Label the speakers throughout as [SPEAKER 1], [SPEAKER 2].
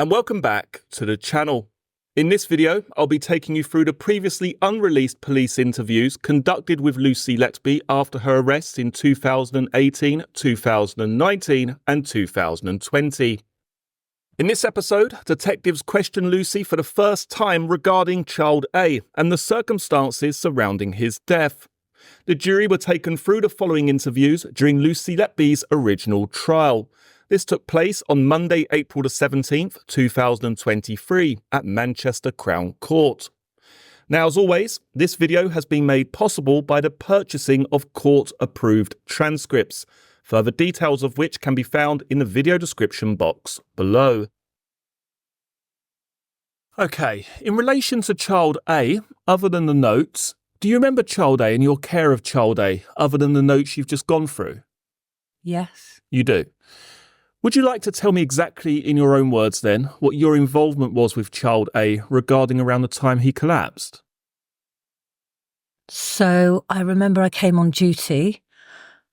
[SPEAKER 1] And welcome back to the channel. In this video, I'll be taking you through the previously unreleased police interviews conducted with Lucy Letby after her arrest in 2018, 2019 and 2020. In this episode, detectives question Lucy for the first time regarding child A and the circumstances surrounding his death. The jury were taken through the following interviews during Lucy Letby's original trial. This took place on Monday, April the 17th, 2023 at Manchester Crown Court. Now, as always, this video has been made possible by the purchasing of court-approved transcripts, further details of which can be found in the video description box below. Okay, in relation to child A, other than the notes, do you remember child A and your care of child A, other than the notes you've just gone through?
[SPEAKER 2] Yes.
[SPEAKER 1] You do. Would you like to tell me exactly, in your own words then, what your involvement was with child A regarding around the time he collapsed?
[SPEAKER 2] So I remember I came on duty.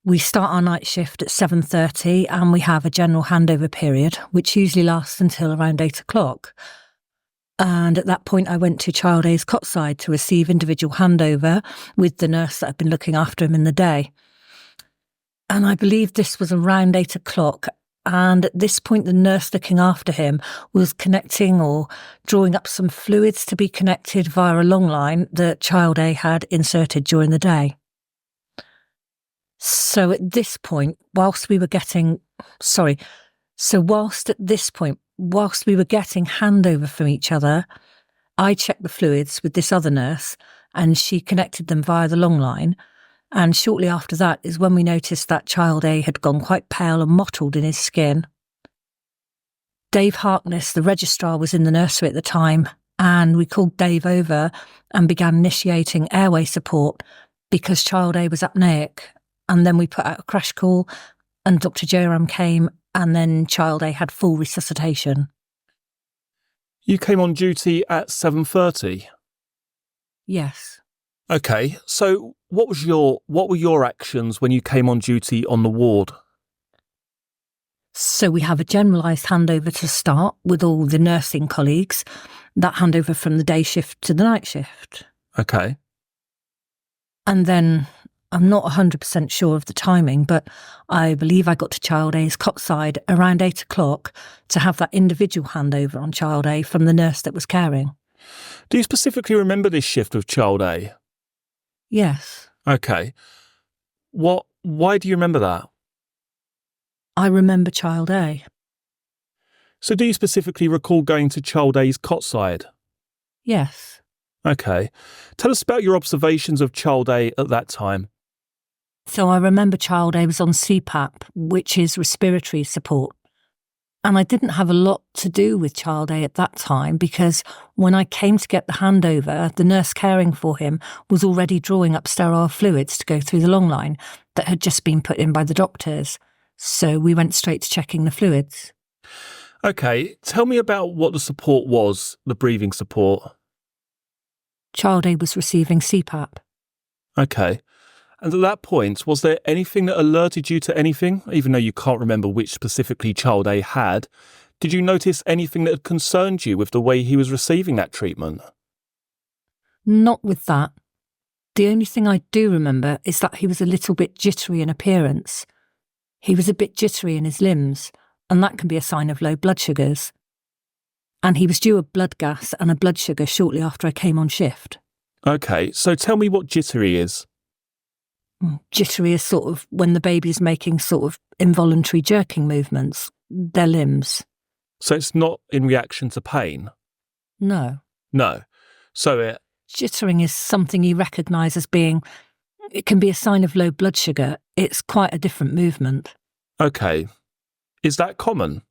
[SPEAKER 2] We start our night shift at 7:30 and we have a general handover period, which usually lasts until around 8 o'clock. And at that point, I went to child A's cot side to receive individual handover with the nurse that had been looking after him in the day. And I believe this was around 8 o'clock. And at this point, the nurse looking after him was connecting or drawing up some fluids to be connected via a long line that child A had inserted during the day. So at this point, whilst we were getting handover from each other, I checked the fluids with this other nurse and she connected them via the long line. And shortly after that is when we noticed that child A had gone quite pale and mottled in his skin. Dave Harkness, the registrar, was in the nursery at the time, and we called Dave over and began initiating airway support because child A was apneic. And then we put out a crash call and Dr. Joram came, and then child A had full resuscitation.
[SPEAKER 1] You came on duty at 7:30?
[SPEAKER 2] Yes.
[SPEAKER 1] Okay, so what were your actions when you came on duty on the ward?
[SPEAKER 2] So we have a generalised handover to start with all the nursing colleagues, that handover from the day shift to the night shift.
[SPEAKER 1] Okay.
[SPEAKER 2] And then, I'm not 100% sure of the timing, but I believe I got to child A's cot side around 8 o'clock to have that individual handover on child A from the nurse that was caring.
[SPEAKER 1] Do you specifically remember this shift of child A?
[SPEAKER 2] Yes.
[SPEAKER 1] Okay. Why do you remember that?
[SPEAKER 2] I remember child A.
[SPEAKER 1] So do you specifically recall going to child A's cot side?
[SPEAKER 2] Yes.
[SPEAKER 1] Okay. Tell us about your observations of child A at that time.
[SPEAKER 2] So I remember child A was on CPAP, which is respiratory support. And I didn't have a lot to do with child A at that time because when I came to get the handover, the nurse caring for him was already drawing up sterile fluids to go through the long line that had just been put in by the doctors. So we went straight to checking the fluids.
[SPEAKER 1] Okay, tell me about what the support was, the breathing support.
[SPEAKER 2] Child A was receiving CPAP.
[SPEAKER 1] Okay. And at that point, was there anything that alerted you to anything? Even though you can't remember which specifically child A had, did you notice anything that had concerned you with the way he was receiving that treatment?
[SPEAKER 2] Not with that. The only thing I do remember is that he was a little bit jittery in appearance. He was a bit jittery in his limbs, and that can be a sign of low blood sugars. And he was due a blood gas and a blood sugar shortly after I came on shift.
[SPEAKER 1] Okay, so tell me what jittery is.
[SPEAKER 2] Jittery is sort of when the baby is making sort of involuntary jerking movements, their limbs.
[SPEAKER 1] So it's not in reaction to pain?
[SPEAKER 2] No.
[SPEAKER 1] No. So
[SPEAKER 2] jittering is something you recognise as being, it can be a sign of low blood sugar. It's quite a different movement.
[SPEAKER 1] Okay. Is that common?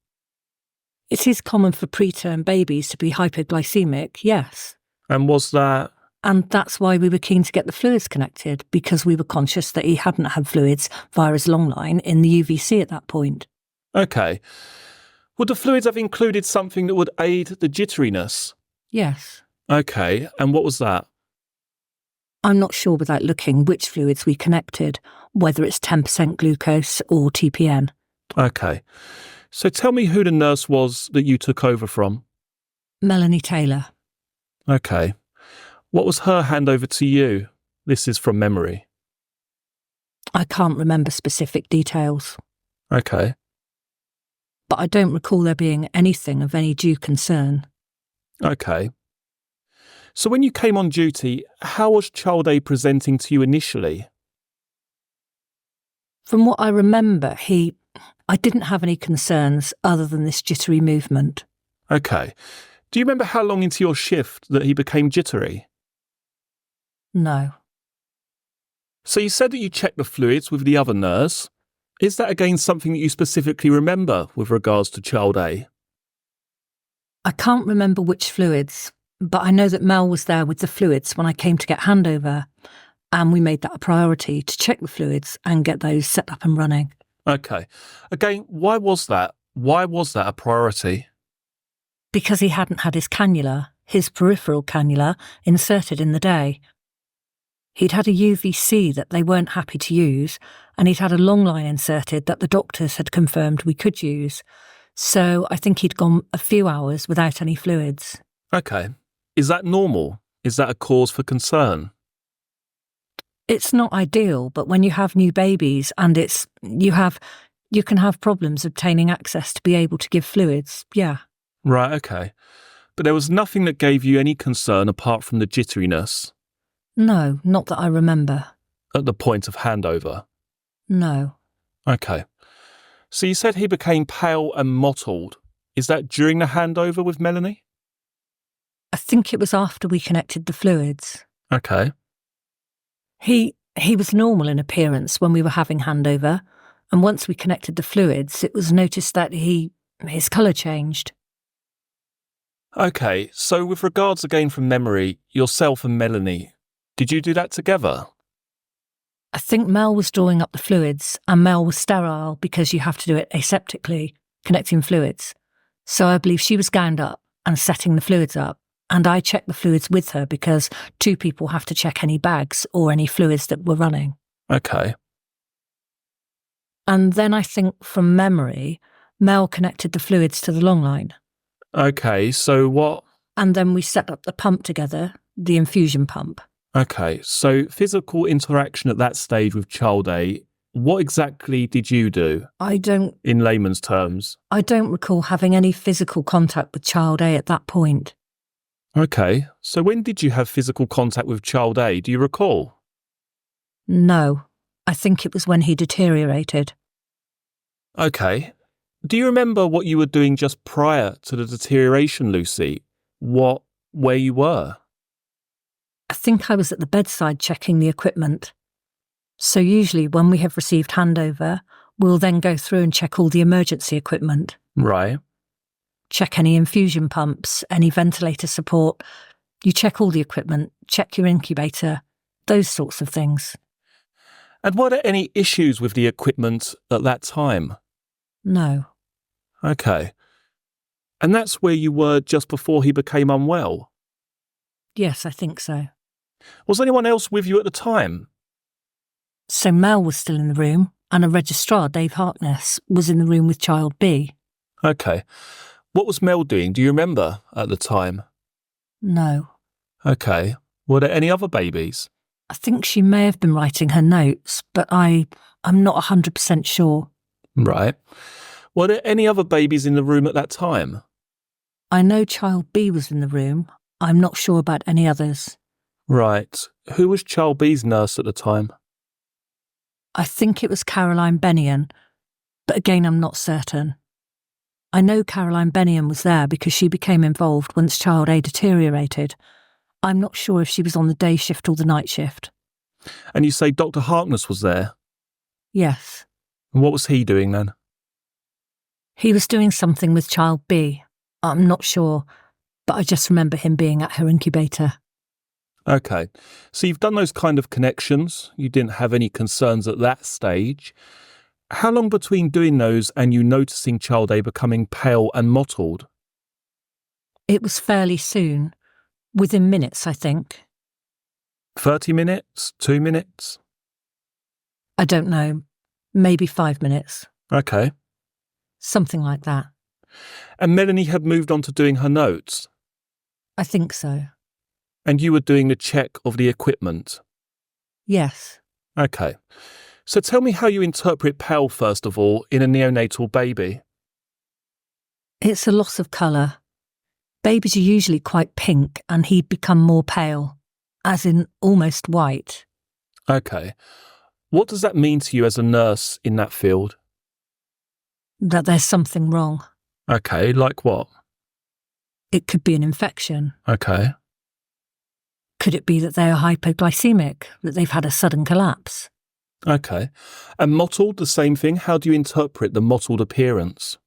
[SPEAKER 2] It is common for preterm babies to be hypoglycemic, yes.
[SPEAKER 1] And was that?
[SPEAKER 2] And that's why we were keen to get the fluids connected, because we were conscious that he hadn't had fluids via his long line in the UVC at that point.
[SPEAKER 1] Okay. Would the fluids have included something that would aid the jitteriness?
[SPEAKER 2] Yes.
[SPEAKER 1] Okay, and what was that?
[SPEAKER 2] I'm not sure without looking which fluids we connected, whether it's 10% glucose or TPN.
[SPEAKER 1] Okay. So tell me who the nurse was that you took over from.
[SPEAKER 2] Melanie Taylor.
[SPEAKER 1] Okay. What was her handover to you? This is from memory.
[SPEAKER 2] I can't remember specific details,
[SPEAKER 1] Okay.
[SPEAKER 2] but I don't recall there being anything of any due concern.
[SPEAKER 1] Okay. So when you came on duty, how was Child A presenting to you initially?
[SPEAKER 2] From what I remember, I didn't have any concerns other than this jittery movement.
[SPEAKER 1] Okay. Do you remember how long into your shift that he became jittery?
[SPEAKER 2] No.
[SPEAKER 1] So you said that you checked the fluids with the other nurse. Is that again something that you specifically remember with regards to Child A?
[SPEAKER 2] I can't remember which fluids, but I know that Mel was there with the fluids when I came to get handover, and we made that a priority to check the fluids and get those set up and running.
[SPEAKER 1] Okay. Again, why was that? Why was that a priority?
[SPEAKER 2] Because he hadn't had his peripheral cannula, inserted in the day. He'd had a UVC that they weren't happy to use, and he'd had a long line inserted that the doctors had confirmed we could use. So I think he'd gone a few hours without any fluids.
[SPEAKER 1] Okay. Is that normal? Is that a cause for concern?
[SPEAKER 2] It's not ideal, but when you have new babies and you can have problems obtaining access to be able to give fluids, yeah.
[SPEAKER 1] Right, okay. But there was nothing that gave you any concern apart from the jitteriness
[SPEAKER 2] No, not that I remember.
[SPEAKER 1] at the point of handover?
[SPEAKER 2] No.
[SPEAKER 1] Okay. So you said he became pale and mottled. Is that during the handover with Melanie?
[SPEAKER 2] I think it was after we connected the fluids.
[SPEAKER 1] Okay.
[SPEAKER 2] He was normal in appearance when we were having handover, and once we connected the fluids, it was noticed that his colour changed.
[SPEAKER 1] Okay, so with regards again from memory, yourself and Melanie, did you do that together?
[SPEAKER 2] I think Mel was drawing up the fluids, and Mel was sterile because you have to do it aseptically, connecting fluids. So I believe she was gowned up and setting the fluids up, and I checked the fluids with her because two people have to check any bags or any fluids that were running.
[SPEAKER 1] Okay.
[SPEAKER 2] And then I think from memory, Mel connected the fluids to the long line.
[SPEAKER 1] Okay, so what?
[SPEAKER 2] And then we set up the pump together, the infusion pump.
[SPEAKER 1] Okay, so physical interaction at that stage with Child A, what exactly did you do? In layman's terms.
[SPEAKER 2] I don't recall having any physical contact with Child A at that point.
[SPEAKER 1] Okay, so when did you have physical contact with Child A? Do you recall?
[SPEAKER 2] No, I think it was when he deteriorated.
[SPEAKER 1] Okay. Do you remember what you were doing just prior to the deterioration, Lucy? Where you were?
[SPEAKER 2] I think I was at the bedside checking the equipment. So usually when we have received handover, we'll then go through and check all the emergency equipment.
[SPEAKER 1] Right.
[SPEAKER 2] Check any infusion pumps, any ventilator support. You check all the equipment, check your incubator, those sorts of things.
[SPEAKER 1] And were there any issues with the equipment at that time?
[SPEAKER 2] No.
[SPEAKER 1] Okay. And that's where you were just before he became unwell?
[SPEAKER 2] Yes, I think so.
[SPEAKER 1] Was anyone else with you at the time?
[SPEAKER 2] So Mel was still in the room, and a registrar, Dave Harkness, was in the room with Child B.
[SPEAKER 1] Okay. What was Mel doing? Do you remember at the time?
[SPEAKER 2] No.
[SPEAKER 1] Okay. Were there any other babies?
[SPEAKER 2] I think she may have been writing her notes, but I'm not 100% sure.
[SPEAKER 1] Right. Were there any other babies in the room at that time?
[SPEAKER 2] I know Child B was in the room. I'm not sure about any others.
[SPEAKER 1] Right. Who was Child B's nurse at the time?
[SPEAKER 2] I think it was Caroline Bennion, but again, I'm not certain. I know Caroline Bennion was there because she became involved once Child A deteriorated. I'm not sure if she was on the day shift or the night shift.
[SPEAKER 1] And you say Dr. Harkness was there?
[SPEAKER 2] Yes.
[SPEAKER 1] And what was he doing then?
[SPEAKER 2] He was doing something with Child B. I'm not sure, but I just remember him being at her incubator.
[SPEAKER 1] Okay, so you've done those kind of connections. You didn't have any concerns at that stage. How long between doing those and you noticing Child A becoming pale and mottled?
[SPEAKER 2] It was fairly soon, within minutes, I think.
[SPEAKER 1] 30 minutes? 2 minutes?
[SPEAKER 2] I don't know, maybe 5 minutes.
[SPEAKER 1] Okay.
[SPEAKER 2] Something like that.
[SPEAKER 1] And Melanie had moved on to doing her notes.
[SPEAKER 2] I think so.
[SPEAKER 1] And you were doing the check of the equipment.
[SPEAKER 2] Yes.
[SPEAKER 1] Okay. So tell me how you interpret pale, first of all, in a neonatal baby.
[SPEAKER 2] It's a loss of colour. Babies are usually quite pink and he'd become more pale, as in almost white.
[SPEAKER 1] Okay. What does that mean to you as a nurse in that field?
[SPEAKER 2] That there's something wrong.
[SPEAKER 1] Okay, like what?
[SPEAKER 2] It could be an infection.
[SPEAKER 1] Okay.
[SPEAKER 2] Could it be that they are hypoglycemic, that they've had a sudden collapse?
[SPEAKER 1] Okay. And mottled, the same thing? How do you interpret the mottled appearance?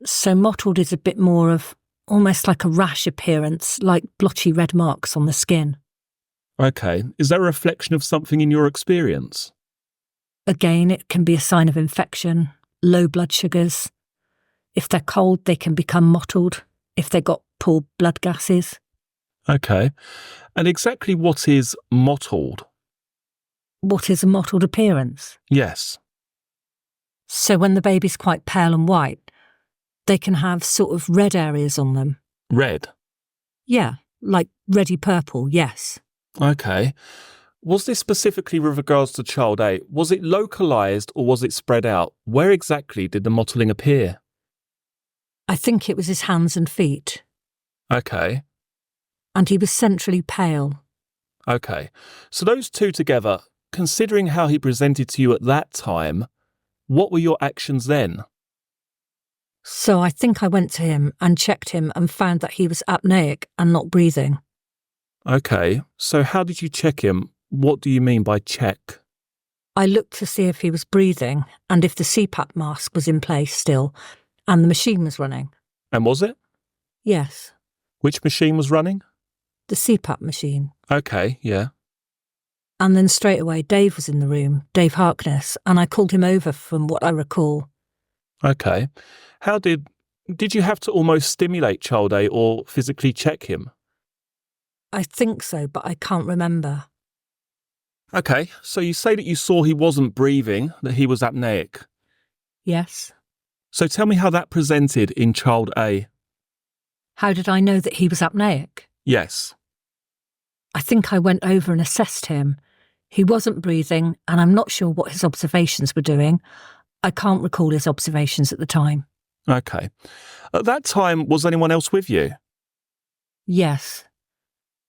[SPEAKER 2] So mottled is a bit more of almost like a rash appearance, like blotchy red marks on the skin.
[SPEAKER 1] Okay. Is that a reflection of something in your experience?
[SPEAKER 2] Again, it can be a sign of infection, low blood sugars. If they're cold, they can become mottled. If they've got poor blood gases.
[SPEAKER 1] Okay. And exactly what is mottled?
[SPEAKER 2] What is a mottled appearance?
[SPEAKER 1] Yes.
[SPEAKER 2] So when the baby's quite pale and white, they can have sort of red areas on them.
[SPEAKER 1] Red?
[SPEAKER 2] Yeah, like reddy purple, yes.
[SPEAKER 1] Okay. Was this specifically with regards to child A? Was it localised or was it spread out? Where exactly did the mottling appear?
[SPEAKER 2] I think it was his hands and feet.
[SPEAKER 1] Okay.
[SPEAKER 2] And he was centrally pale.
[SPEAKER 1] Okay. So those two together, considering how he presented to you at that time, what were your actions then?
[SPEAKER 2] So I think I went to him and checked him and found that he was apneic and not breathing.
[SPEAKER 1] Okay. So how did you check him? What do you mean by check?
[SPEAKER 2] I looked to see if he was breathing and if the CPAP mask was in place still and the machine was running.
[SPEAKER 1] And was it?
[SPEAKER 2] Yes.
[SPEAKER 1] Which machine was running?
[SPEAKER 2] The CPAP machine.
[SPEAKER 1] Okay, yeah.
[SPEAKER 2] And then straight away Dave was in the room, Dave Harkness, and I called him over from what I recall.
[SPEAKER 1] Okay. How did you have to almost stimulate child A or physically check him?
[SPEAKER 2] I think so, but I can't remember.
[SPEAKER 1] Okay, so you say that you saw he wasn't breathing, that he was apneic.
[SPEAKER 2] Yes.
[SPEAKER 1] So tell me how that presented in child A.
[SPEAKER 2] How did I know that he was apneic?
[SPEAKER 1] Yes.
[SPEAKER 2] I think I went over and assessed him. He wasn't breathing, and I'm not sure what his observations were doing. I can't recall his observations at the time.
[SPEAKER 1] Okay. At that time, was anyone else with you?
[SPEAKER 2] Yes.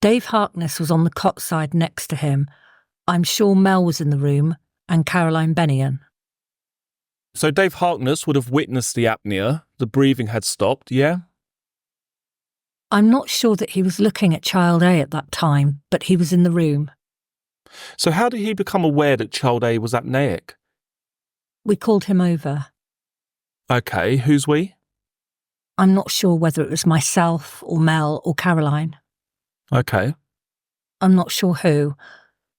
[SPEAKER 2] Dave Harkness was on the cot side next to him. I'm sure Mel was in the room, and Caroline Bennion.
[SPEAKER 1] So Dave Harkness would have witnessed the apnea, the breathing had stopped, yeah?
[SPEAKER 2] I'm not sure that he was looking at child A at that time, but he was in the room.
[SPEAKER 1] So how did he become aware that child A was apneic?
[SPEAKER 2] We called him over.
[SPEAKER 1] Okay, who's we?
[SPEAKER 2] I'm not sure whether it was myself or Mel or Caroline.
[SPEAKER 1] Okay.
[SPEAKER 2] I'm not sure who.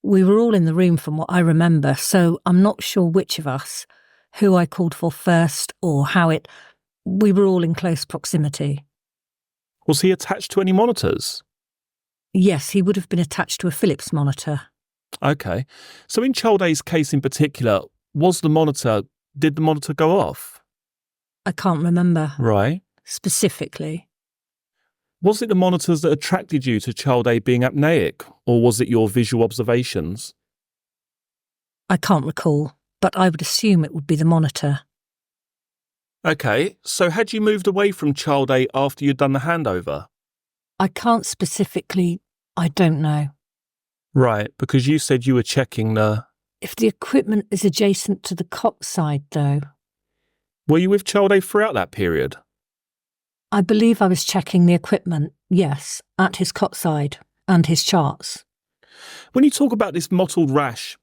[SPEAKER 2] We were all in the room from what I remember, so I'm not sure which of us, who I called for first or how it... We were all in close proximity.
[SPEAKER 1] Was he attached to any monitors?
[SPEAKER 2] Yes, he would have been attached to a Philips monitor.
[SPEAKER 1] Okay. So in child A's case in particular, did the monitor go off?
[SPEAKER 2] I can't remember.
[SPEAKER 1] Right.
[SPEAKER 2] Specifically.
[SPEAKER 1] Was it the monitors that attracted you to child A being apneic, or was it your visual observations?
[SPEAKER 2] I can't recall, but I would assume it would be the monitor.
[SPEAKER 1] Okay, so had you moved away from child A after you'd done the handover?
[SPEAKER 2] I can't specifically... I don't know.
[SPEAKER 1] Right, because you said you were checking the...
[SPEAKER 2] If the equipment is adjacent to the cot side, though...
[SPEAKER 1] Were you with child A throughout that period?
[SPEAKER 2] I believe I was checking the equipment, yes, at his cot side and his charts.
[SPEAKER 1] When you talk about this mottled rash,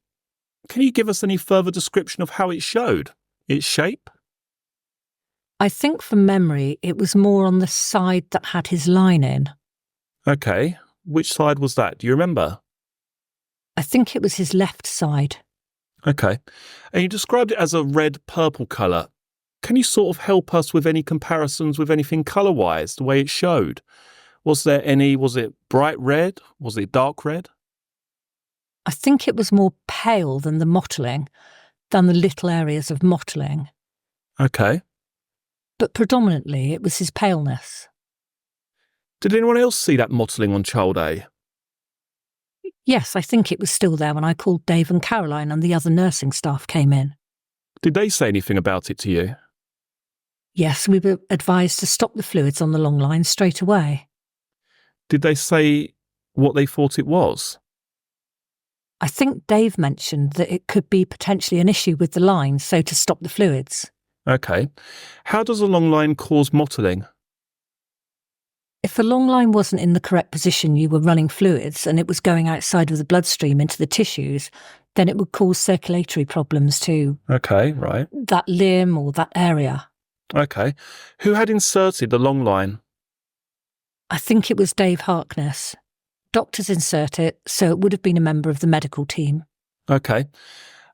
[SPEAKER 1] can you give us any further description of how it showed? Its shape?
[SPEAKER 2] I think from memory it was more on the side that had his line in.
[SPEAKER 1] Okay, which side was that? Do you remember?
[SPEAKER 2] I think it was his left side.
[SPEAKER 1] Okay, and you described it as a red-purple colour. Can you sort of help us with any comparisons with anything colour-wise, the way it showed? Was it bright red? Was it dark red?
[SPEAKER 2] I think it was more pale than the mottling, than the little areas of mottling.
[SPEAKER 1] Okay.
[SPEAKER 2] but predominantly it was his paleness.
[SPEAKER 1] Did anyone else see that mottling on child A?
[SPEAKER 2] Yes, I think it was still there when I called Dave and Caroline and the other nursing staff came in.
[SPEAKER 1] Did they say anything about it to you?
[SPEAKER 2] Yes, we were advised to stop the fluids on the long line straight away.
[SPEAKER 1] Did they say what they thought it was?
[SPEAKER 2] I think Dave mentioned that it could be potentially an issue with the line, so to stop the fluids.
[SPEAKER 1] Okay. How does a long line cause mottling?
[SPEAKER 2] If the long line wasn't in the correct position, you were running fluids and it was going outside of the bloodstream into the tissues, then it would cause circulatory problems to
[SPEAKER 1] Okay, right.
[SPEAKER 2] that limb or that area.
[SPEAKER 1] Okay. Who had inserted the long line?
[SPEAKER 2] I think it was Dave Harkness. Doctors insert it, so it would have been a member of the medical team.
[SPEAKER 1] Okay.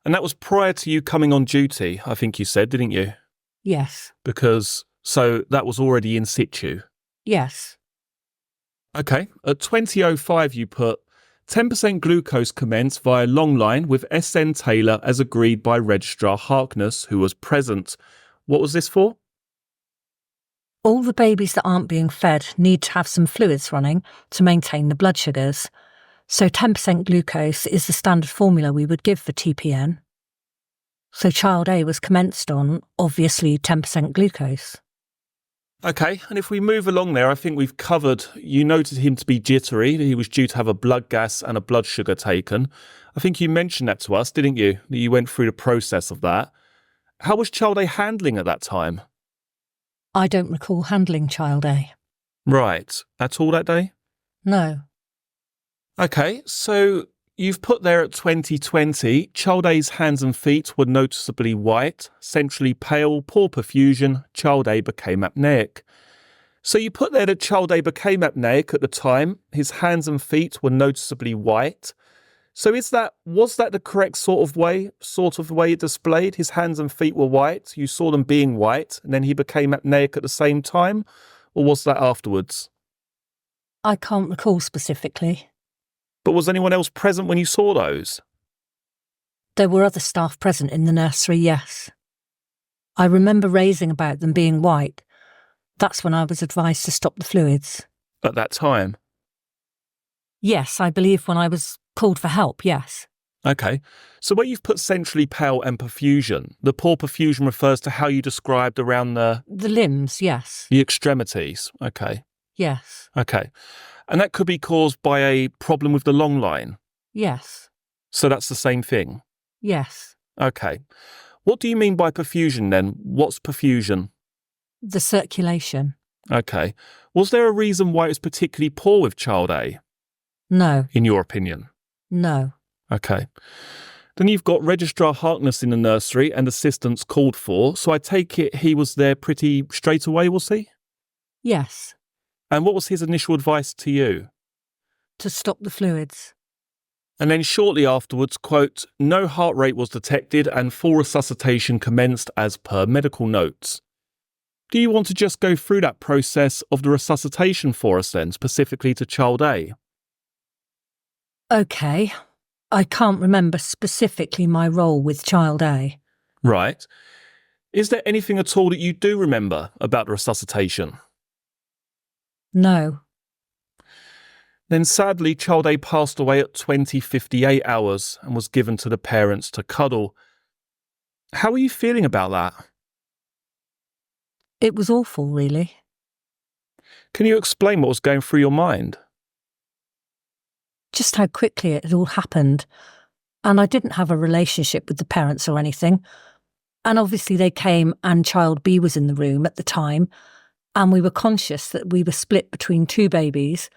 [SPEAKER 1] And that was prior to you coming on duty, I think you said, didn't you?
[SPEAKER 2] Yes.
[SPEAKER 1] So that was already in situ.
[SPEAKER 2] Yes.
[SPEAKER 1] Okay. At 20:05 you put 10% glucose commenced via long line with SN Taylor as agreed by Registrar Harkness, who was present. What was this for?
[SPEAKER 2] All the babies that aren't being fed need to have some fluids running to maintain the blood sugars. So 10% glucose is the standard formula we would give for TPN. So child A was commenced on, obviously, 10% glucose.
[SPEAKER 1] Okay, and if we move along there, I think we've covered, you noted him to be jittery. He was due to have a blood gas and a blood sugar taken. I think you mentioned that to us, didn't you? That you went through the process of that. How was child A handling at that time?
[SPEAKER 2] I don't recall handling child A.
[SPEAKER 1] Right. At all that day?
[SPEAKER 2] No.
[SPEAKER 1] Okay, so you've put there at 2020, child A's hands and feet were noticeably white, centrally pale, poor perfusion, child A became apneic. So you put there that child A became apneic at the time, his hands and feet were noticeably white. So was that the correct sort of way it displayed? His hands and feet were white, you saw them being white, and then he became apneic at the same time? Or was that afterwards?
[SPEAKER 2] I can't recall specifically.
[SPEAKER 1] But was anyone else present when you saw those?
[SPEAKER 2] There were other staff present in the nursery, yes. I remember raising about them being white. That's when I was advised to stop the fluids.
[SPEAKER 1] At that time?
[SPEAKER 2] Yes, I believe when I was called for help, yes.
[SPEAKER 1] Okay, so where you've put centrally pale and perfusion, the poor perfusion refers to how you described around the
[SPEAKER 2] limbs, yes.
[SPEAKER 1] The extremities, okay.
[SPEAKER 2] Yes.
[SPEAKER 1] Okay, and that could be caused by a problem with the long line?
[SPEAKER 2] Yes.
[SPEAKER 1] So that's the same thing?
[SPEAKER 2] Yes.
[SPEAKER 1] Okay. What do you mean by perfusion then? What's perfusion?
[SPEAKER 2] The circulation.
[SPEAKER 1] Okay. Was there a reason why it was particularly poor with child A?
[SPEAKER 2] No.
[SPEAKER 1] In your opinion?
[SPEAKER 2] No.
[SPEAKER 1] Okay. Then you've got Registrar Harkness in the nursery and assistants called for, so I take it he was there pretty straight away, was he?
[SPEAKER 2] Yes.
[SPEAKER 1] And what was his initial advice to you?
[SPEAKER 2] To stop the fluids.
[SPEAKER 1] And then shortly afterwards, quote, no heart rate was detected and full resuscitation commenced as per medical notes. Do you want to just go through that process of the resuscitation for us then, specifically to child A?
[SPEAKER 2] Okay. I can't remember specifically my role with child A.
[SPEAKER 1] Right. Is there anything at all that you do remember about the resuscitation?
[SPEAKER 2] No.
[SPEAKER 1] Then sadly, child A passed away at 20:58 hours and was given to the parents to cuddle. How are you feeling about that?
[SPEAKER 2] It was awful, really.
[SPEAKER 1] Can you explain what was going through your mind?
[SPEAKER 2] Just how quickly it had all happened. And I didn't have a relationship with the parents or anything. And obviously they came and child B was in the room at the time. And we were conscious that we were split between two babies.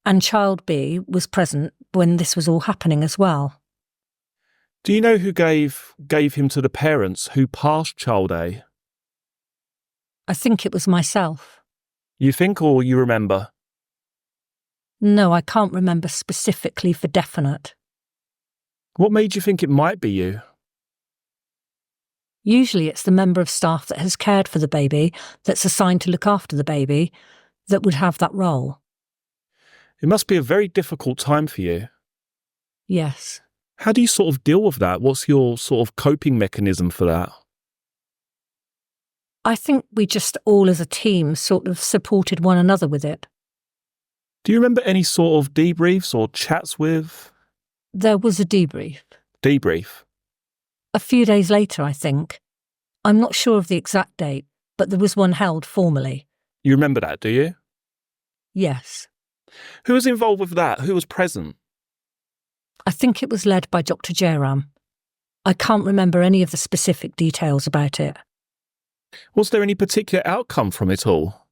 [SPEAKER 2] And child B was present when this was all happening as well.
[SPEAKER 1] Do you know who gave him to the parents who passed child A?
[SPEAKER 2] I think it was myself.
[SPEAKER 1] You think or you remember?
[SPEAKER 2] No, I can't remember specifically for definite.
[SPEAKER 1] What made you think it might be you?
[SPEAKER 2] Usually it's the member of staff that has cared for the baby, that's assigned to look after the baby, that would have that role.
[SPEAKER 1] It must be a very difficult time for you.
[SPEAKER 2] Yes.
[SPEAKER 1] How do you sort of deal with that? What's your sort of coping mechanism for that?
[SPEAKER 2] I think we just all as a team sort of supported one another with it.
[SPEAKER 1] Do you remember any sort of debriefs or chats with?
[SPEAKER 2] There was a debrief.
[SPEAKER 1] Debrief?
[SPEAKER 2] A few days later, I think. I'm not sure of the exact date, but there was one held formally.
[SPEAKER 1] You remember that, do you?
[SPEAKER 2] Yes.
[SPEAKER 1] Who was involved with that? Who was present?
[SPEAKER 2] I think it was led by Dr. Jairam. I can't remember any of the specific details about it.
[SPEAKER 1] Was there any particular outcome from it all?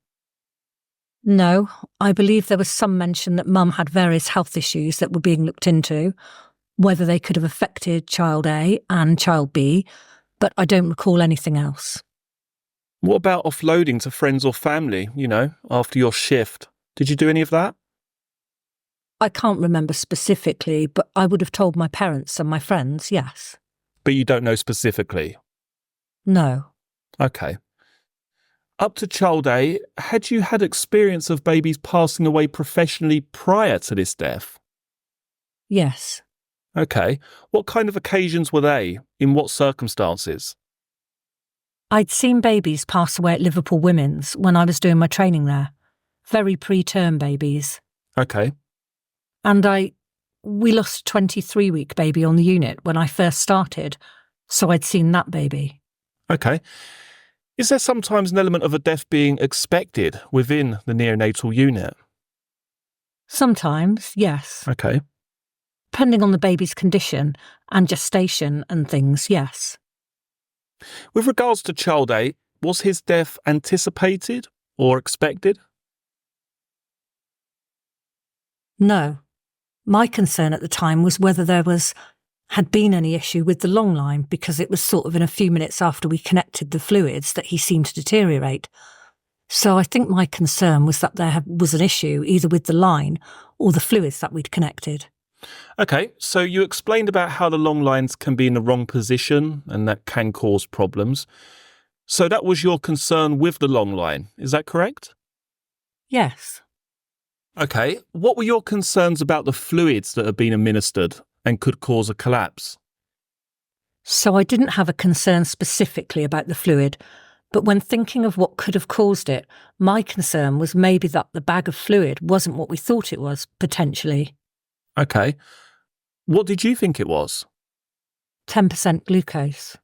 [SPEAKER 2] No, I believe there was some mention that Mum had various health issues that were being looked into, whether they could have affected child A and child B, but I don't recall anything else.
[SPEAKER 1] What about offloading to friends or family, after your shift? Did you do any of that?
[SPEAKER 2] I can't remember specifically, but I would have told my parents and my friends, yes.
[SPEAKER 1] But you don't know specifically?
[SPEAKER 2] No.
[SPEAKER 1] Okay. Up to child A, had you had experience of babies passing away professionally prior to this death?
[SPEAKER 2] Yes.
[SPEAKER 1] Okay. What kind of occasions were they? In what circumstances?
[SPEAKER 2] I'd seen babies pass away at Liverpool Women's when I was doing my training there. Very preterm babies.
[SPEAKER 1] Okay.
[SPEAKER 2] And we lost a 23-week baby on the unit when I first started, so I'd seen that baby.
[SPEAKER 1] Okay. Is there sometimes an element of a death being expected within the neonatal unit?
[SPEAKER 2] Sometimes, yes.
[SPEAKER 1] Okay.
[SPEAKER 2] Depending on the baby's condition and gestation and things, yes.
[SPEAKER 1] With regards to child A, was his death anticipated or expected?
[SPEAKER 2] No. My concern at the time was whether there had been any issue with the long line, because it was sort of in a few minutes after we connected the fluids that he seemed to deteriorate. So I think my concern was that there was an issue either with the line or the fluids that we'd connected.
[SPEAKER 1] Okay, so you explained about how the long lines can be in the wrong position and that can cause problems. So that was your concern with the long line, is that correct?
[SPEAKER 2] Yes.
[SPEAKER 1] Okay, what were your concerns about the fluids that had been administered and could cause a collapse?
[SPEAKER 2] So I didn't have a concern specifically about the fluid, but when thinking of what could have caused it, my concern was maybe that the bag of fluid wasn't what we thought it was, potentially.
[SPEAKER 1] Okay. What did you think it was?
[SPEAKER 2] 10% glucose.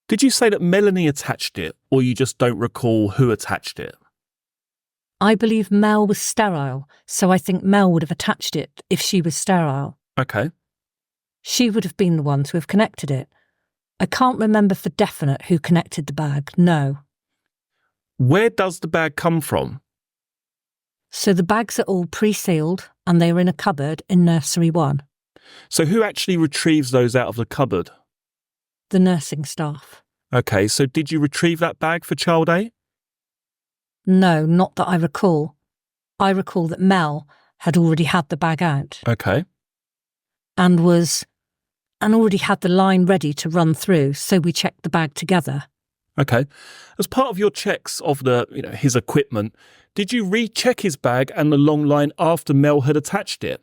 [SPEAKER 1] Did you say that Melanie attached it, or you just don't recall who attached it?
[SPEAKER 2] I believe Mel was sterile, so I think Mel would have attached it if she was sterile.
[SPEAKER 1] Okay.
[SPEAKER 2] She would have been the one to have connected it. I can't remember for definite who connected the bag, no.
[SPEAKER 1] Where does the bag come from?
[SPEAKER 2] So the bags are all pre-sealed and they were in a cupboard in nursery 1.
[SPEAKER 1] So who actually retrieves those out of the cupboard?
[SPEAKER 2] The nursing staff.
[SPEAKER 1] Okay, so did you retrieve that bag for child A?
[SPEAKER 2] No, not that I recall. I recall that Mel had already had the bag out.
[SPEAKER 1] Okay.
[SPEAKER 2] And already had the line ready to run through, so we checked the bag together.
[SPEAKER 1] Okay. As part of your checks of his equipment, did you recheck his bag and the long line after Mel had attached it?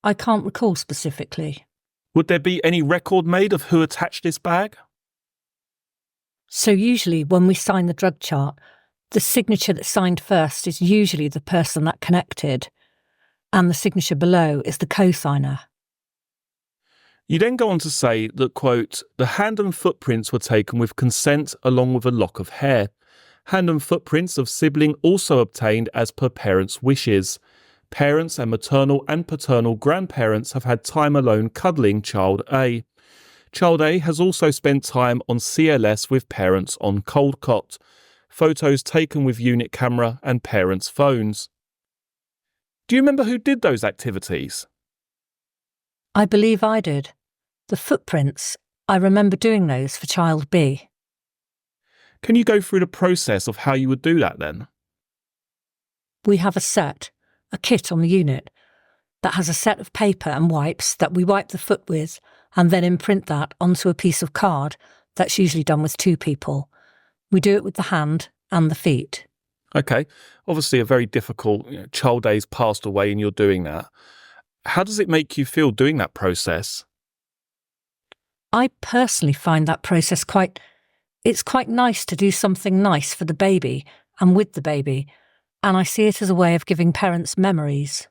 [SPEAKER 2] I can't recall specifically.
[SPEAKER 1] Would there be any record made of who attached this bag?
[SPEAKER 2] So usually when we sign the drug chart, the signature that's signed first is usually the person that connected, and the signature below is the co-signer.
[SPEAKER 1] You then go on to say that, quote, the hand and footprints were taken with consent along with a lock of hair. Hand and footprints of sibling also obtained as per parents' wishes. Parents and maternal and paternal grandparents have had time alone cuddling child A. Child A has also spent time on CLS with parents on cold cot. Photos taken with unit camera and parents' phones. Do you remember who did those activities?
[SPEAKER 2] I believe I did. The footprints, I remember doing those for child B.
[SPEAKER 1] Can you go through the process of how you would do that then?
[SPEAKER 2] We have a kit on the unit, that has a set of paper and wipes that we wipe the foot with and then imprint that onto a piece of card that's usually done with 2 people. We do it with the hand and the feet.
[SPEAKER 1] Okay, obviously a very difficult, child A's passed away and you're doing that. How does it make you feel doing that process?
[SPEAKER 2] I personally find that process It's quite nice to do something nice for the baby and with the baby, and I see it as a way of giving parents memories.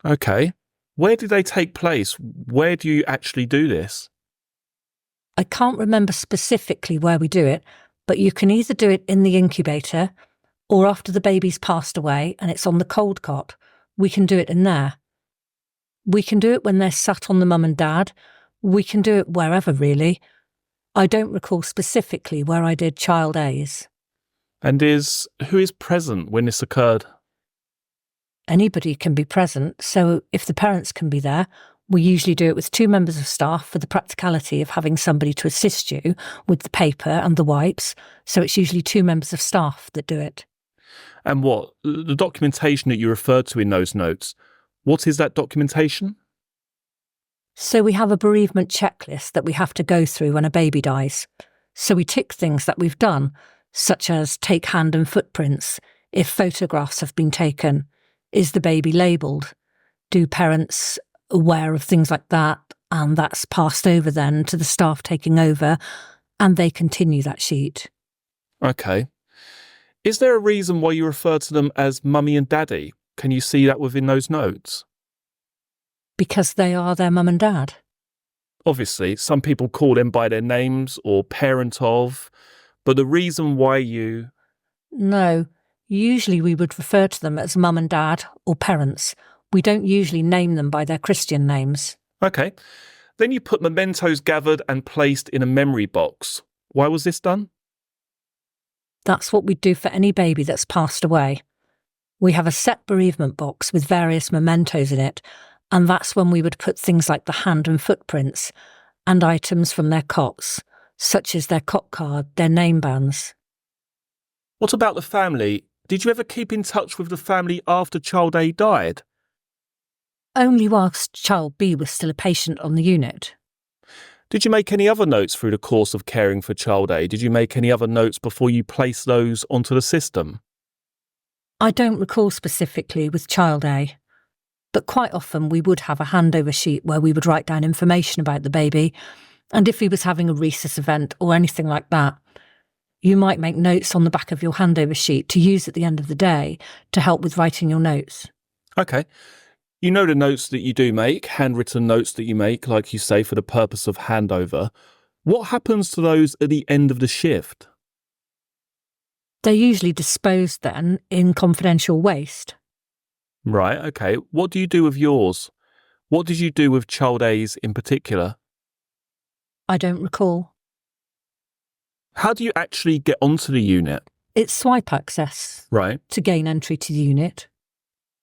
[SPEAKER 1] Okay. Where do they take place? Where do you actually do this?
[SPEAKER 2] I can't remember specifically where we do it, but you can either do it in the incubator or after the baby's passed away and it's on the cold cot. We can do it in there. We can do it when they're sat on the mum and dad. We can do it wherever, really. I don't recall specifically where I did child A's.
[SPEAKER 1] And who is present when this occurred?
[SPEAKER 2] Anybody can be present, so if the parents can be there, we usually do it with 2 members of staff for the practicality of having somebody to assist you with the paper and the wipes, so it's usually 2 members of staff that do it.
[SPEAKER 1] And what? The documentation that you referred to in those notes, what is that documentation?
[SPEAKER 2] So we have a bereavement checklist that we have to go through when a baby dies. So we tick things that we've done, such as take hand and footprints, if photographs have been taken, is the baby labelled, do parents aware of things like that, and that's passed over then to the staff taking over, and they continue that sheet.
[SPEAKER 1] Okay. Is there a reason why you refer to them as mummy and daddy? Can you see that within those notes?
[SPEAKER 2] Because they are their mum and dad.
[SPEAKER 1] Obviously, some people call them by their names or parent of, but the reason why you...
[SPEAKER 2] No, usually we would refer to them as mum and dad or parents. We don't usually name them by their Christian names.
[SPEAKER 1] Okay. Then you put mementos gathered and placed in a memory box. Why was this done?
[SPEAKER 2] That's what we do for any baby that's passed away. We have a set bereavement box with various mementos in it, and that's when we would put things like the hand and footprints and items from their cots, such as their cot card, their name bands.
[SPEAKER 1] What about the family? Did you ever keep in touch with the family after child A died?
[SPEAKER 2] Only whilst child B was still a patient on the unit.
[SPEAKER 1] Did you make any other notes through the course of caring for child A? Did you make any other notes before you placed those onto the system?
[SPEAKER 2] I don't recall specifically with child A, but quite often we would have a handover sheet where we would write down information about the baby, and if he was having a rhesus event or anything like that, you might make notes on the back of your handover sheet to use at the end of the day to help with writing your notes.
[SPEAKER 1] Okay. You know the notes that you do make, handwritten notes that you make, like you say, for the purpose of handover. What happens to those at the end of the shift?
[SPEAKER 2] They're usually disposed then in confidential waste.
[SPEAKER 1] Right, okay. What do you do with yours? What did you do with child A's in particular?
[SPEAKER 2] I don't recall.
[SPEAKER 1] How do you actually get onto the unit?
[SPEAKER 2] It's swipe access.
[SPEAKER 1] Right.
[SPEAKER 2] To gain entry to the unit.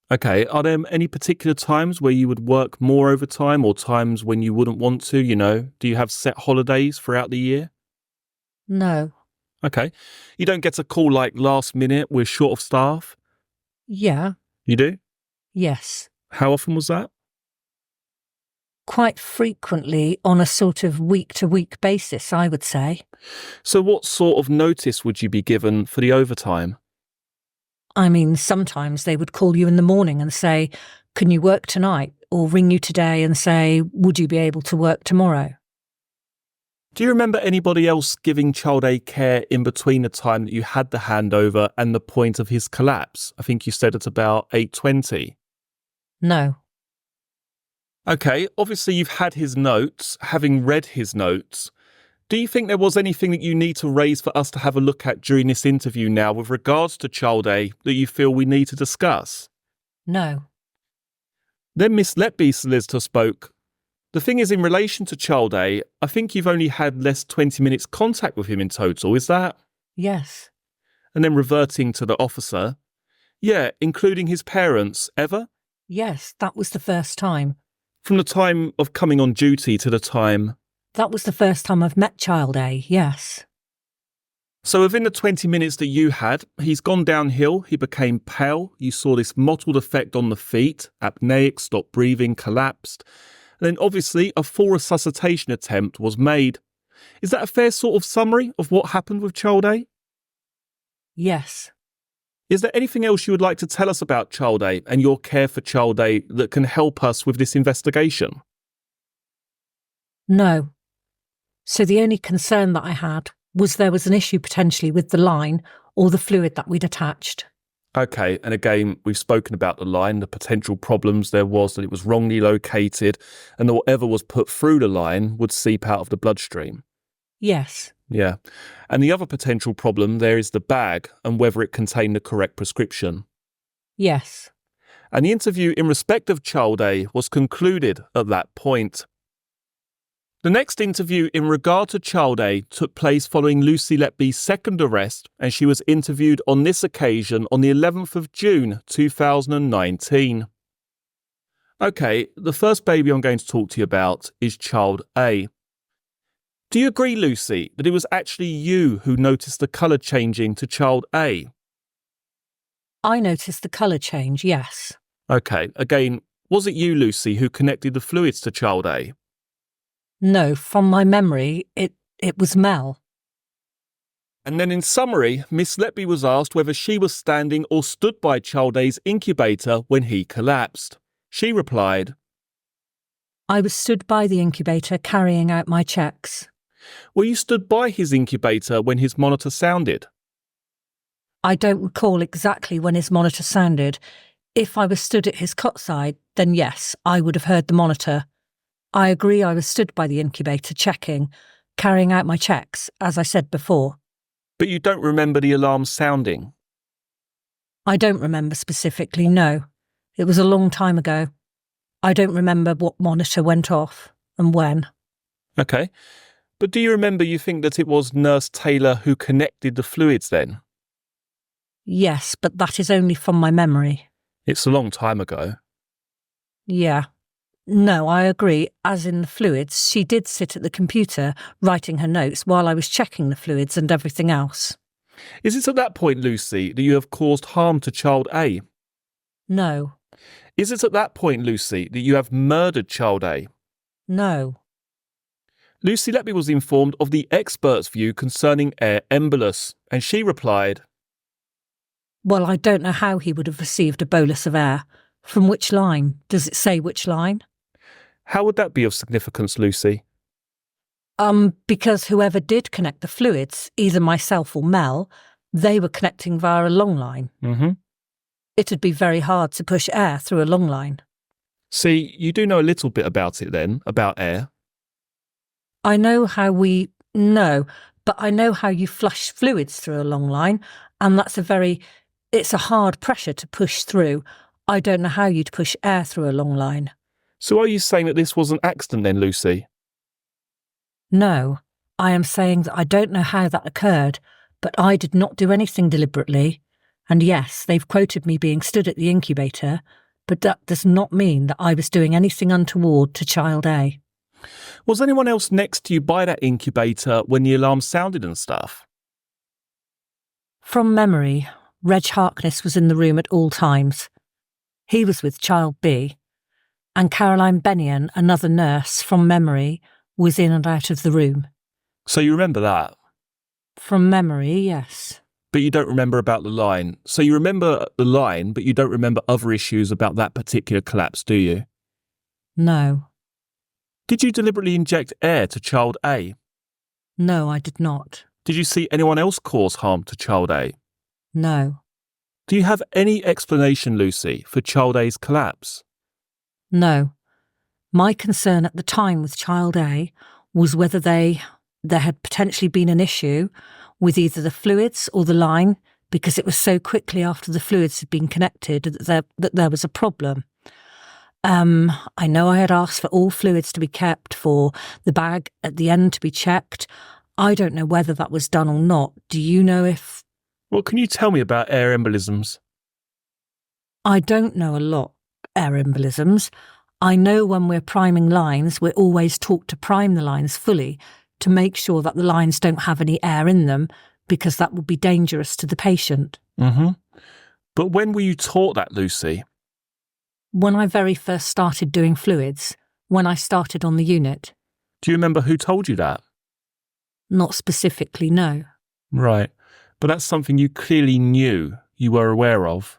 [SPEAKER 1] Okay, are there any particular times where you would work more overtime or times when you wouldn't want to, Do you have set holidays throughout the year?
[SPEAKER 2] No.
[SPEAKER 1] Okay. You don't get a call like last minute, we're short of staff?
[SPEAKER 2] Yeah.
[SPEAKER 1] You do?
[SPEAKER 2] Yes.
[SPEAKER 1] How often was that?
[SPEAKER 2] Quite frequently on a sort of week-to-week basis, I would say.
[SPEAKER 1] So what sort of notice would you be given for the overtime?
[SPEAKER 2] I mean, sometimes they would call you in the morning and say, can you work tonight? Or ring you today and say, would you be able to work tomorrow?
[SPEAKER 1] Do you remember anybody else giving child A care in between the time that you had the handover and the point of his collapse? I think you said at about 8:20.
[SPEAKER 2] No.
[SPEAKER 1] Okay, obviously you've had his notes. Having read his notes, do you think there was anything that you need to raise for us to have a look at during this interview now with regards to child A that you feel we need to discuss?
[SPEAKER 2] No.
[SPEAKER 1] Then Miss Letby's solicitor spoke. The thing is, in relation to child A, I think you've only had less 20 minutes contact with him in total, is that?
[SPEAKER 2] Yes.
[SPEAKER 1] And then reverting to the officer. Yeah, including his parents, ever?
[SPEAKER 2] Yes, that was the first time.
[SPEAKER 1] From the time of coming on duty to the time...
[SPEAKER 2] That was the first time I've met child A, yes.
[SPEAKER 1] So within the 20 minutes that you had, he's gone downhill, he became pale, you saw this mottled effect on the feet, apneic, stopped breathing, collapsed, and then obviously a full resuscitation attempt was made. Is that a fair sort of summary of what happened with child A?
[SPEAKER 2] Yes.
[SPEAKER 1] Is there anything else you would like to tell us about child A and your care for child A that can help us with this investigation?
[SPEAKER 2] No. So the only concern that I had was there was an issue potentially with the line or the fluid that we'd attached.
[SPEAKER 1] Okay, and again, we've spoken about the line, the potential problems there was that it was wrongly located and that whatever was put through the line would seep out of the bloodstream.
[SPEAKER 2] Yes.
[SPEAKER 1] Yeah. And the other potential problem there is the bag and whether it contained the correct prescription.
[SPEAKER 2] Yes.
[SPEAKER 1] And the interview in respect of Child A was concluded at that point. The next interview in regard to Child A took place following Lucy Letby's second arrest, and she was interviewed on this occasion on the 11th of June 2019. Okay, the first baby I'm going to talk to you about is Child A. Do you agree, Lucy, that it was actually you who noticed the colour changing to Child A?
[SPEAKER 2] I noticed the colour change, yes.
[SPEAKER 1] Okay, again, was it you, Lucy, who connected the fluids to Child A?
[SPEAKER 2] No, from my memory, it was Mel.
[SPEAKER 1] And then in summary, Miss Letby was asked whether she was standing or stood by Child A's incubator when he collapsed. She replied,
[SPEAKER 2] I was stood by the incubator carrying out my checks.
[SPEAKER 1] Were you stood by his incubator when his monitor sounded?
[SPEAKER 2] I don't recall exactly when his monitor sounded. If I was stood at his cot side, then yes, I would have heard the monitor. I agree I was stood by the incubator checking, carrying out my checks, as I said before.
[SPEAKER 1] But you don't remember the alarm sounding?
[SPEAKER 2] I don't remember specifically, no. It was a long time ago. I don't remember what monitor went off and when.
[SPEAKER 1] Okay. But do you remember you think that it was Nurse Taylor who connected the fluids then?
[SPEAKER 2] Yes, but that is only from my memory.
[SPEAKER 1] It's a long time ago.
[SPEAKER 2] Yeah. No, I agree. As in the fluids, she did sit at the computer writing her notes while I was checking the fluids and everything else.
[SPEAKER 1] Is it at that point, Lucy, that you have caused harm to Child A?
[SPEAKER 2] No.
[SPEAKER 1] Is it at that point, Lucy, that you have murdered Child A?
[SPEAKER 2] No.
[SPEAKER 1] Lucy Letby was informed of the expert's view concerning air embolus, and she replied,
[SPEAKER 2] Well, I don't know how he would have received a bolus of air. From which line? Does it say which line?
[SPEAKER 1] How would that be of significance, Lucy?
[SPEAKER 2] Because whoever did connect the fluids, either myself or Mel, they were connecting via a long line.
[SPEAKER 1] Mm-hmm.
[SPEAKER 2] It'd be very hard to push air through a long line.
[SPEAKER 1] See, you do know a little bit about it then, about air.
[SPEAKER 2] I know how but I know how you flush fluids through a long line, and it's a hard pressure to push through. I don't know how you'd push air through a long line.
[SPEAKER 1] So are you saying that this was an accident then, Lucy?
[SPEAKER 2] No, I am saying that I don't know how that occurred, but I did not do anything deliberately. And yes, they've quoted me being stood at the incubator, but that does not mean that I was doing anything untoward to Child A.
[SPEAKER 1] Was anyone else next to you by that incubator when the alarm sounded and stuff?
[SPEAKER 2] From memory, Reg Harkness was in the room at all times. He was with Child B, and Caroline Bennion, another nurse, from memory, was in and out of the room.
[SPEAKER 1] So you remember that?
[SPEAKER 2] From memory, yes.
[SPEAKER 1] But you don't remember about the line. So you remember the line, but you don't remember other issues about that particular collapse, do you?
[SPEAKER 2] No.
[SPEAKER 1] Did you deliberately inject air to Child A?
[SPEAKER 2] No, I did not.
[SPEAKER 1] Did you see anyone else cause harm to Child A?
[SPEAKER 2] No.
[SPEAKER 1] Do you have any explanation, Lucy, for Child A's collapse?
[SPEAKER 2] No. My concern at the time with Child A was whether there had potentially been an issue with either the fluids or the line, because it was so quickly after the fluids had been connected that there was a problem. I know I had asked for all fluids to be kept, for the bag at the end to be checked. I don't know whether that was done or not. Do you know if...
[SPEAKER 1] What can you tell me about air embolisms?
[SPEAKER 2] I don't know a lot, air embolisms. I know when we're priming lines, we're always taught to prime the lines fully to make sure that the lines don't have any air in them, because that would be dangerous to the patient.
[SPEAKER 1] Mm-hmm. But when were you taught that, Lucy?
[SPEAKER 2] When I very first started doing fluids, when I started on the unit.
[SPEAKER 1] Do you remember who told you that?
[SPEAKER 2] Not specifically, no.
[SPEAKER 1] Right. But that's something you clearly knew, you were aware of.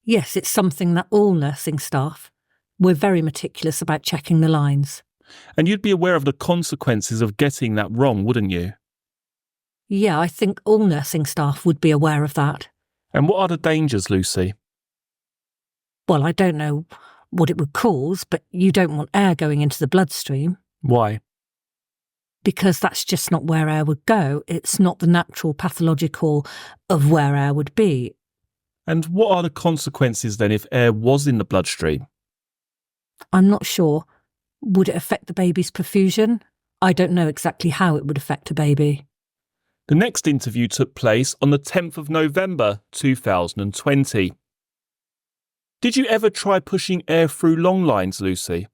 [SPEAKER 2] Yes, it's something that all nursing staff, we're very meticulous about checking the lines.
[SPEAKER 1] And you'd be aware of the consequences of getting that wrong, wouldn't you?
[SPEAKER 2] Yeah, I think all nursing staff would be aware of that.
[SPEAKER 1] And what are the dangers, Lucy?
[SPEAKER 2] Well, I don't know what it would cause, but you don't want air going into the bloodstream.
[SPEAKER 1] Why?
[SPEAKER 2] Because that's just not where air would go. It's not the natural pathological of where air would be.
[SPEAKER 1] And what are the consequences then if air was in the bloodstream?
[SPEAKER 2] I'm not sure. Would it affect the baby's perfusion? I don't know exactly how it would affect a baby.
[SPEAKER 1] The next interview took place on the 10th of November 2020. Did you ever try pushing air through long lines, Lucy?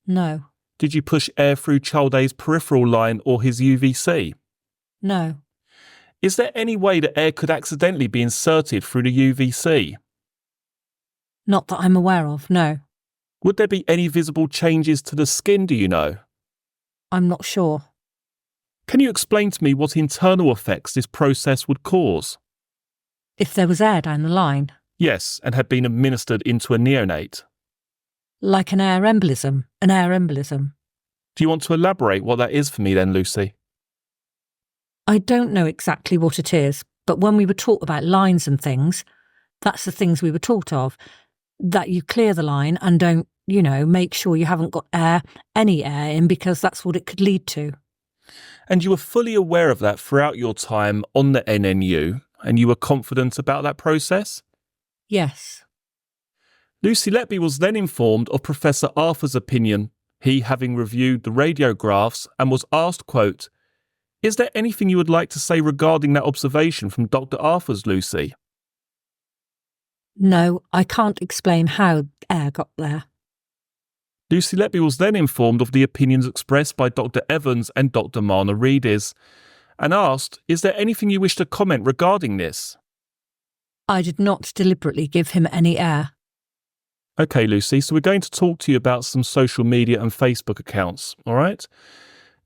[SPEAKER 2] No.
[SPEAKER 1] Did you push air through child A's peripheral line or his UVC?
[SPEAKER 2] No.
[SPEAKER 1] Is there any way that air could accidentally be inserted through the UVC?
[SPEAKER 2] Not that I'm aware of, no.
[SPEAKER 1] Would there be any visible changes to the skin, do you know?
[SPEAKER 2] I'm not sure.
[SPEAKER 1] Can you explain to me what internal effects this process would cause?
[SPEAKER 2] If there was air down the line.
[SPEAKER 1] Yes, and had been administered into a neonate.
[SPEAKER 2] Like an air embolism. An air embolism.
[SPEAKER 1] Do you want to elaborate what that is for me then, Lucy?
[SPEAKER 2] I don't know exactly what it is, but when we were taught about lines and things, that's the things we were taught of. That you clear the line and don't, make sure you haven't got any air in, because that's what it could lead to.
[SPEAKER 1] And you were fully aware of that throughout your time on the NNU, and you were confident about that process?
[SPEAKER 2] Yes.
[SPEAKER 1] Lucy Letby was then informed of Professor Arthur's opinion, he having reviewed the radiographs, and was asked, quote, "Is there anything you would like to say regarding that observation from Dr. Arthur's, Lucy?"
[SPEAKER 2] No, I can't explain how air got there.
[SPEAKER 1] Lucy Letby was then informed of the opinions expressed by Dr. Evans and Dr. Marna Reedis, and asked, "Is there anything you wish to comment regarding this?"
[SPEAKER 2] I did not deliberately give him any air.
[SPEAKER 1] Okay, Lucy, so we're going to talk to you about some social media and Facebook accounts, all right?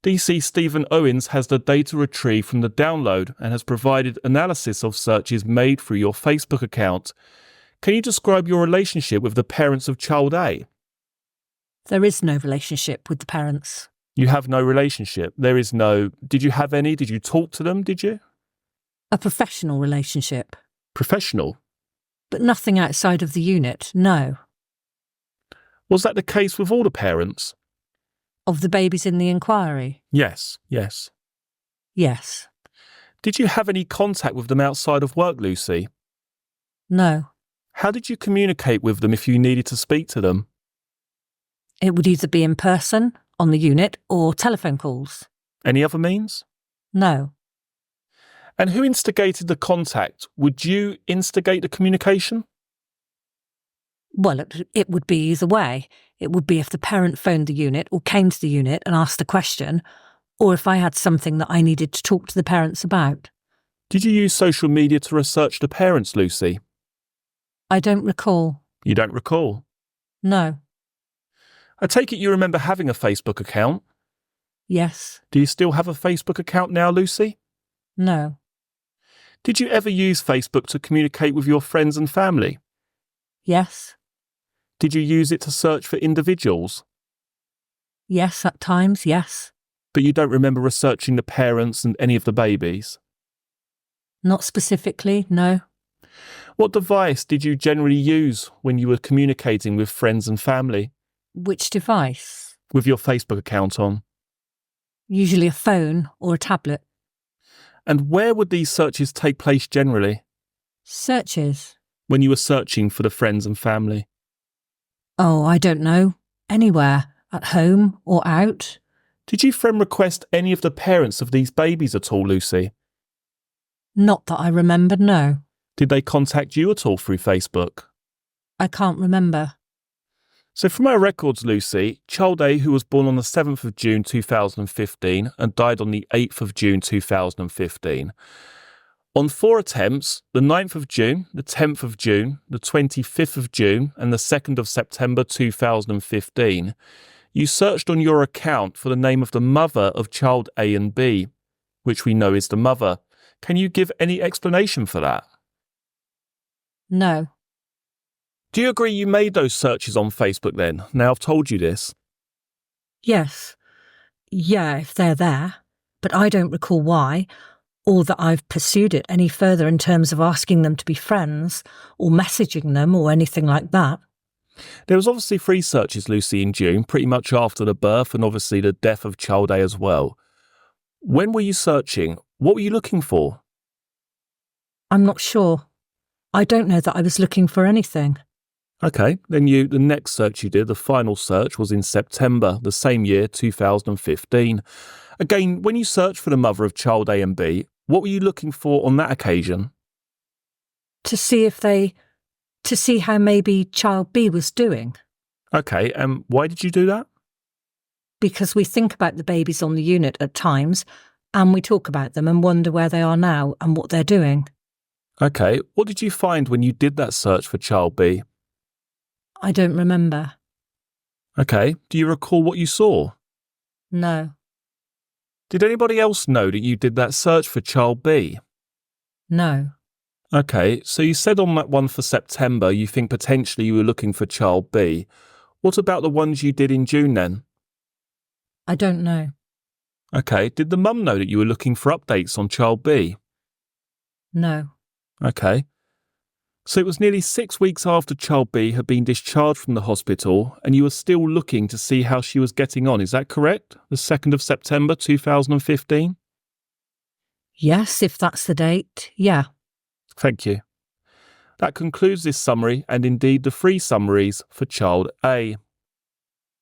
[SPEAKER 1] DC Stephen Owens has the data retrieved from the download and has provided analysis of searches made through your Facebook account. Can you describe your relationship with the parents of child A?
[SPEAKER 2] There is no relationship with the parents.
[SPEAKER 1] You have no relationship. Did you have any? Did you talk to them? Did you?
[SPEAKER 2] A professional relationship.
[SPEAKER 1] Professional?
[SPEAKER 2] But nothing outside of the unit, no.
[SPEAKER 1] Was that the case with all the parents?
[SPEAKER 2] Of the babies in the inquiry?
[SPEAKER 1] Yes.
[SPEAKER 2] Yes.
[SPEAKER 1] Did you have any contact with them outside of work, Lucy?
[SPEAKER 2] No.
[SPEAKER 1] How did you communicate with them if you needed to speak to them?
[SPEAKER 2] It would either be in person, on the unit, or telephone calls.
[SPEAKER 1] Any other means?
[SPEAKER 2] No.
[SPEAKER 1] And who instigated the contact? Would you instigate the communication?
[SPEAKER 2] Well, it would be either way. It would be if the parent phoned the unit or came to the unit and asked a question, or if I had something that I needed to talk to the parents about.
[SPEAKER 1] Did you use social media to research the parents, Lucy?
[SPEAKER 2] I don't recall.
[SPEAKER 1] You don't recall?
[SPEAKER 2] No.
[SPEAKER 1] I take it you remember having a Facebook account?
[SPEAKER 2] Yes.
[SPEAKER 1] Do you still have a Facebook account now, Lucy?
[SPEAKER 2] No.
[SPEAKER 1] Did you ever use Facebook to communicate with your friends and family?
[SPEAKER 2] Yes.
[SPEAKER 1] Did you use it to search for individuals?
[SPEAKER 2] Yes, at times, yes.
[SPEAKER 1] But you don't remember researching the parents and any of the babies?
[SPEAKER 2] Not specifically, no.
[SPEAKER 1] What device did you generally use when you were communicating with friends and family?
[SPEAKER 2] Which device?
[SPEAKER 1] With your Facebook account on?
[SPEAKER 2] Usually a phone or a tablet.
[SPEAKER 1] And where would these searches take place generally?
[SPEAKER 2] Searches?
[SPEAKER 1] When you were searching for the friends and family?
[SPEAKER 2] Oh, I don't know. Anywhere. At home or out.
[SPEAKER 1] Did you friend request any of the parents of these babies at all, Lucy?
[SPEAKER 2] Not that I remember, no.
[SPEAKER 1] Did they contact you at all through Facebook?
[SPEAKER 2] I can't remember.
[SPEAKER 1] So from our records, Lucy, child A, who was born on the 7th of June 2015 and died on the 8th of June 2015, on 4 attempts, the 9th of June, the 10th of June, the 25th of June and the 2nd of September 2015, you searched on your account for the name of the mother of child A and B, which we know is the mother. Can you give any explanation for that?
[SPEAKER 2] No.
[SPEAKER 1] Do you agree you made those searches on Facebook then? Now I've told you this.
[SPEAKER 2] Yes. Yeah, if they're there. But I don't recall why, or that I've pursued it any further in terms of asking them to be friends or messaging them or anything like that.
[SPEAKER 1] There was obviously 3 searches, Lucy, in June, pretty much after the birth and obviously the death of child A as well. When were you searching? What were you looking for?
[SPEAKER 2] I'm not sure. I don't know that I was looking for anything.
[SPEAKER 1] Okay, then the next search you did, the final search, was in September, the same year, 2015. Again, when you searched for the mother of child A and B, what were you looking for on that occasion?
[SPEAKER 2] To see how maybe child B was doing.
[SPEAKER 1] Okay, and why did you do that?
[SPEAKER 2] Because we think about the babies on the unit at times, and we talk about them and wonder where they are now and what they're doing.
[SPEAKER 1] Okay, what did you find when you did that search for child B?
[SPEAKER 2] I don't remember.
[SPEAKER 1] Okay, do you recall what you saw?
[SPEAKER 2] No.
[SPEAKER 1] Did anybody else know that you did that search for child B?
[SPEAKER 2] No.
[SPEAKER 1] Okay, so you said on that one for September you think potentially you were looking for child B. What about the ones you did in June then?
[SPEAKER 2] I don't know.
[SPEAKER 1] Okay, did the mum know that you were looking for updates on child B?
[SPEAKER 2] No.
[SPEAKER 1] Okay. So it was nearly 6 weeks after child B had been discharged from the hospital and you were still looking to see how she was getting on, is that correct? The 2nd of September 2015?
[SPEAKER 2] Yes, if that's the date. Yeah.
[SPEAKER 1] Thank you. That concludes this summary and indeed the 3 summaries for child A.